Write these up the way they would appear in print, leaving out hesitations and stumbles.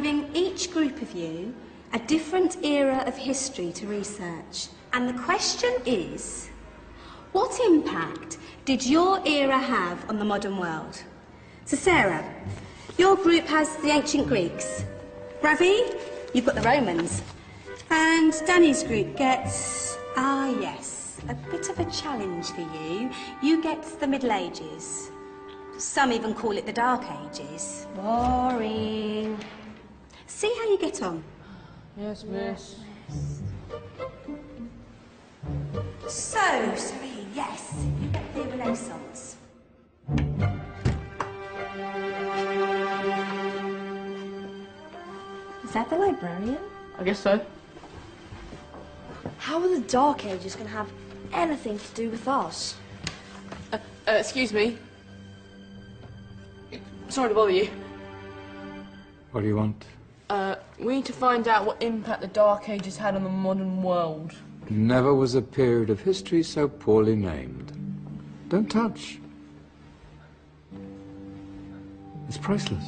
giving each group of you a different era of history to research. And the question is, what impact did your era have on the modern world? So Sarah, your group has the ancient Greeks. Ravi, you've got the Romans. And Danny's group gets, yes, a bit of a challenge for you. You get the Middle Ages. Some even call it the Dark Ages. Boring. See how you get on. Yes, miss. So, Serene, yes, you get the Renaissance. Is that the librarian? I guess so. How are the Dark Ages going to have anything to do with us? Excuse me. Sorry to bother you. What do you want? We need to find out what impact the Dark Ages had on the modern world. Never was a period of history so poorly named. Don't touch. It's priceless.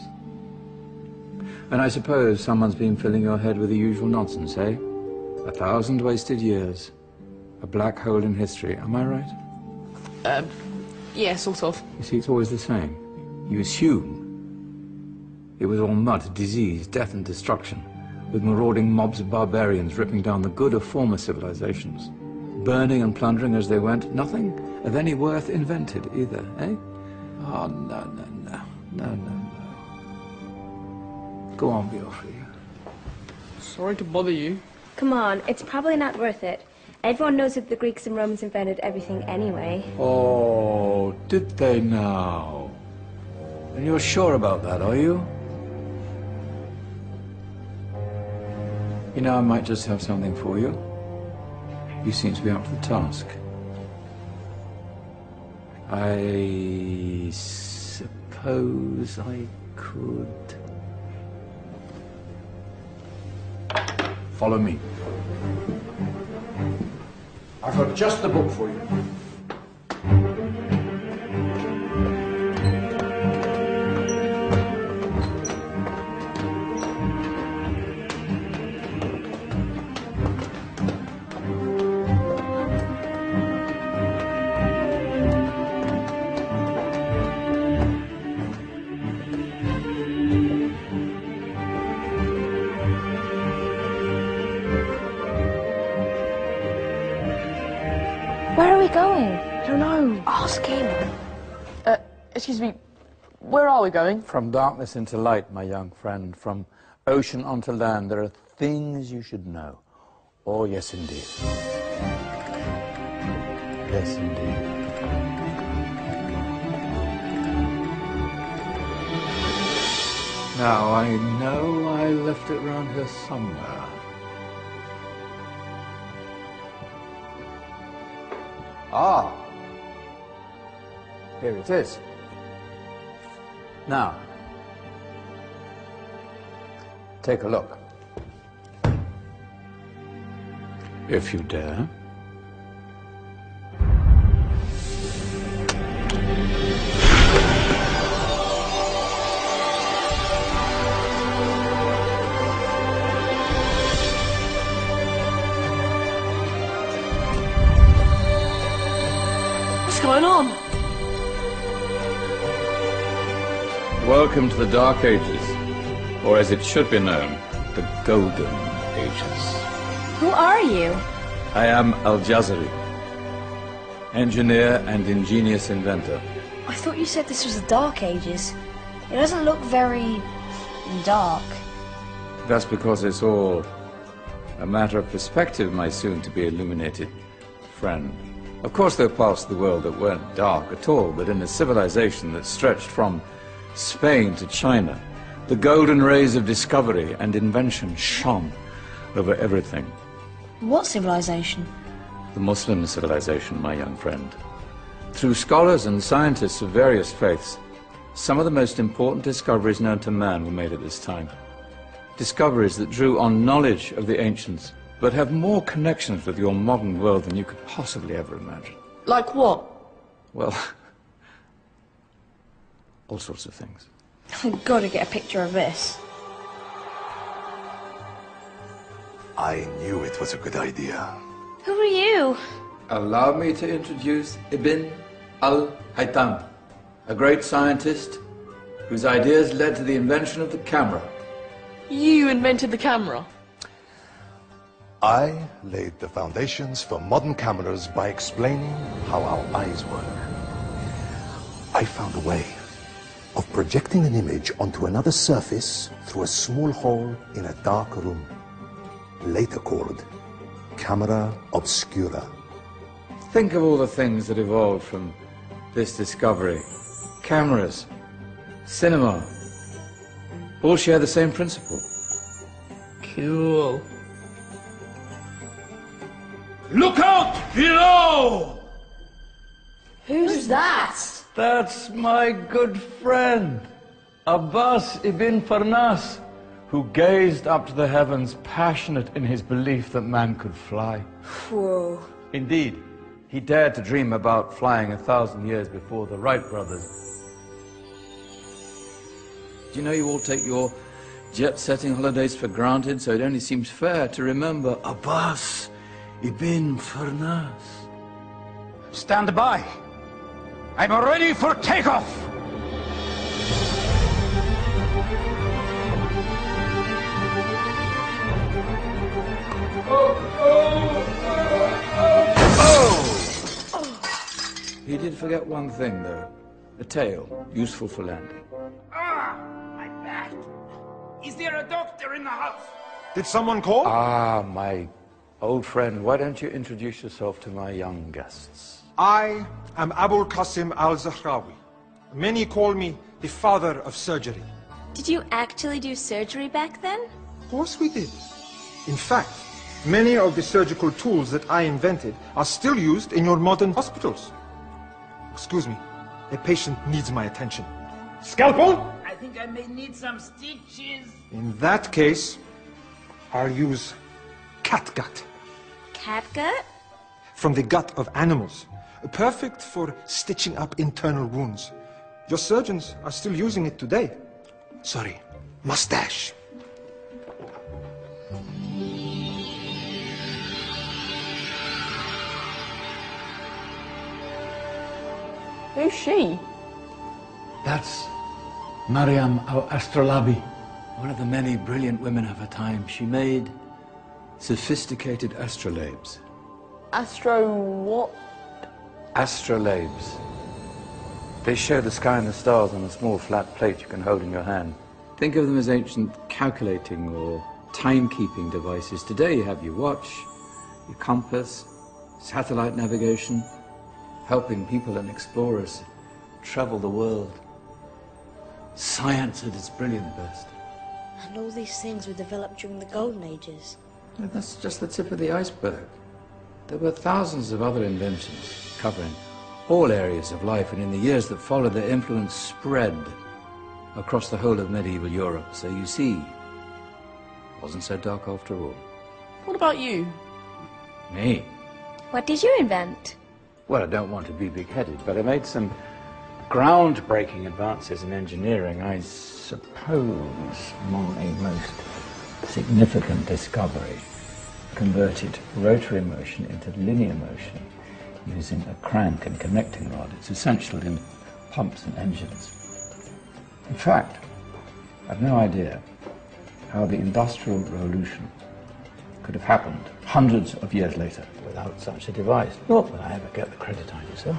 And I suppose someone's been filling your head with the usual nonsense, eh? 1,000 wasted years. A black hole in history, am I right? Yeah, sort of. You see, it's always the same. You assume it was all mud, disease, death and destruction, with marauding mobs of barbarians ripping down the good of former civilizations, burning and plundering as they went, nothing of any worth invented either, eh? Oh, no. Go on, be off with you. Sorry to bother you. Come on, it's probably not worth it. Everyone knows that the Greeks and Romans invented everything anyway. Oh, did they now? And you're sure about that, are you? You know, I might just have something for you. You seem to be up to the task. I suppose I could... Follow me. I've got just the book for you. Where are we going? I don't know. Ask him. Excuse me, where are we going? From darkness into light, my young friend. From ocean onto land. There are things you should know. Oh, yes, indeed. Yes, indeed. Now, I know I left it round here somewhere. Ah, here it is. Now, take a look. If you dare. What's going on? Welcome to the Dark Ages, or as it should be known, the Golden Ages. Who are you? I am Al-Jazari, engineer and ingenious inventor. I thought you said this was the Dark Ages. It doesn't look very dark. That's because it's all a matter of perspective, my soon-to-be illuminated friend. Of course, there are parts of the world that weren't dark at all, but in a civilization that stretched from Spain to China, the golden rays of discovery and invention shone over everything. What civilization? The Muslim civilization, my young friend. Through scholars and scientists of various faiths, some of the most important discoveries known to man were made at this time. Discoveries that drew on knowledge of the ancients, but have more connections with your modern world than you could possibly ever imagine. Like what? Well, all sorts of things. I've got to get a picture of this. I knew it was a good idea. Who are you? Allow me to introduce Ibn al-Haytham, a great scientist whose ideas led to the invention of the camera. You invented the camera? I laid the foundations for modern cameras by explaining how our eyes work. I found a way of projecting an image onto another surface through a small hole in a dark room, later called camera obscura. Think of all the things that evolved from this discovery. Cameras, cinema, all share the same principle. Cool. Look out below! Who's that? That's my good friend, Abbas ibn Farnas, who gazed up to the heavens, passionate in his belief that man could fly. Whoa. Indeed, he dared to dream about flying 1,000 years before the Wright brothers. Do you know you all take your jet-setting holidays for granted, so it only seems fair to remember Abbas ibn Farnas. Stand by. I'm ready for takeoff. He did forget one thing, though. A tail, useful for landing. Ah, my back. Is there a doctor in the house? Did someone call? Ah, my old friend, why don't you introduce yourself to my young guests? I am Abul Qasim al-Zahrawi. Many call me the father of surgery. Did you actually do surgery back then? Of course we did. In fact, many of the surgical tools that I invented are still used in your modern hospitals. Excuse me, a patient needs my attention. Scalpel? I think I may need some stitches. In that case, I'll use catgut. Catgut? From the gut of animals. Perfect for stitching up internal wounds. Your surgeons are still using it today. Sorry, mustache. Who's she? That's Maryam al-Astrolabi, one of the many brilliant women of her time. She made sophisticated astrolabes. Astro what? Astrolabes. They show the sky and the stars on a small flat plate you can hold in your hand. Think of them as ancient calculating or timekeeping devices. Today you have your watch, your compass, satellite navigation, helping people and explorers travel the world. Science at its brilliant best. And all these things were developed during the Golden Ages. That's just the tip of the iceberg. There were thousands of other inventions covering all areas of life, and in the years that followed, their influence spread across the whole of medieval Europe. So you see, it wasn't so dark after all. What about you? Me? What did you invent? Well, I don't want to be big-headed, but I made some groundbreaking advances in engineering. I suppose my most significant discovery converted rotary motion into linear motion using a crank and connecting rod. It's essential in pumps and engines. In fact, I've no idea how the Industrial Revolution could have happened hundreds of years later without such a device. Not that I ever get the credit I deserve.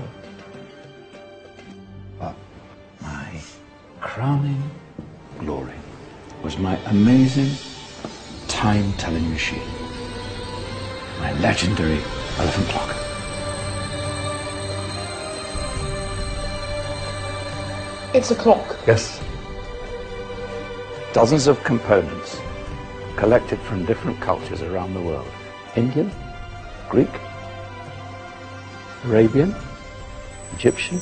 But my crowning glory was my amazing time-telling machine, my legendary elephant clock. It's a clock. Yes. Dozens of components collected from different cultures around the world. Indian, Greek, Arabian, Egyptian,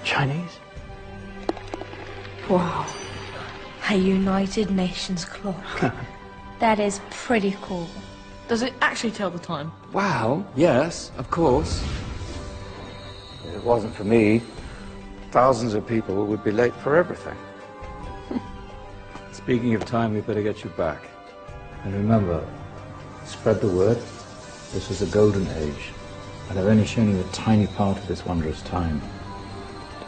Chinese. Wow. A United Nations clock. That is pretty cool. Does it actually tell the time? Well, yes, of course. If it wasn't for me, thousands of people would be late for everything. Speaking of time, we better get you back. And remember, spread the word. This was a golden age, and I've only shown you a tiny part of this wondrous time.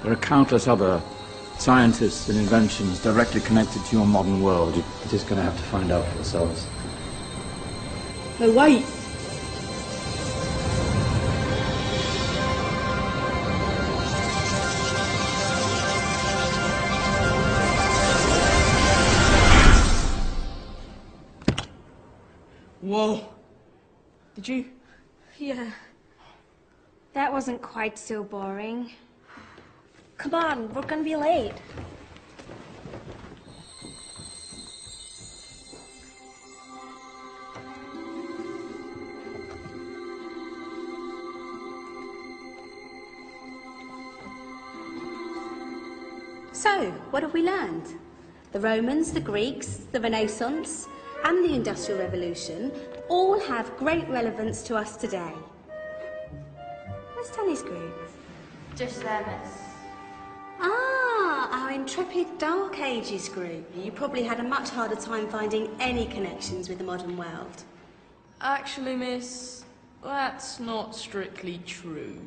There are countless other scientists and inventions directly connected to your modern world. You're just going to have to find out for yourselves. No, wait. Whoa. Did you? Yeah. That wasn't quite so boring. Come on, we're gonna be late. So, what have we learned? The Romans, the Greeks, the Renaissance, and the Industrial Revolution all have great relevance to us today. Where's Tanya's group? Just there, miss. Ah, our intrepid Dark Ages group. You probably had a much harder time finding any connections with the modern world. Actually, miss, that's not strictly true.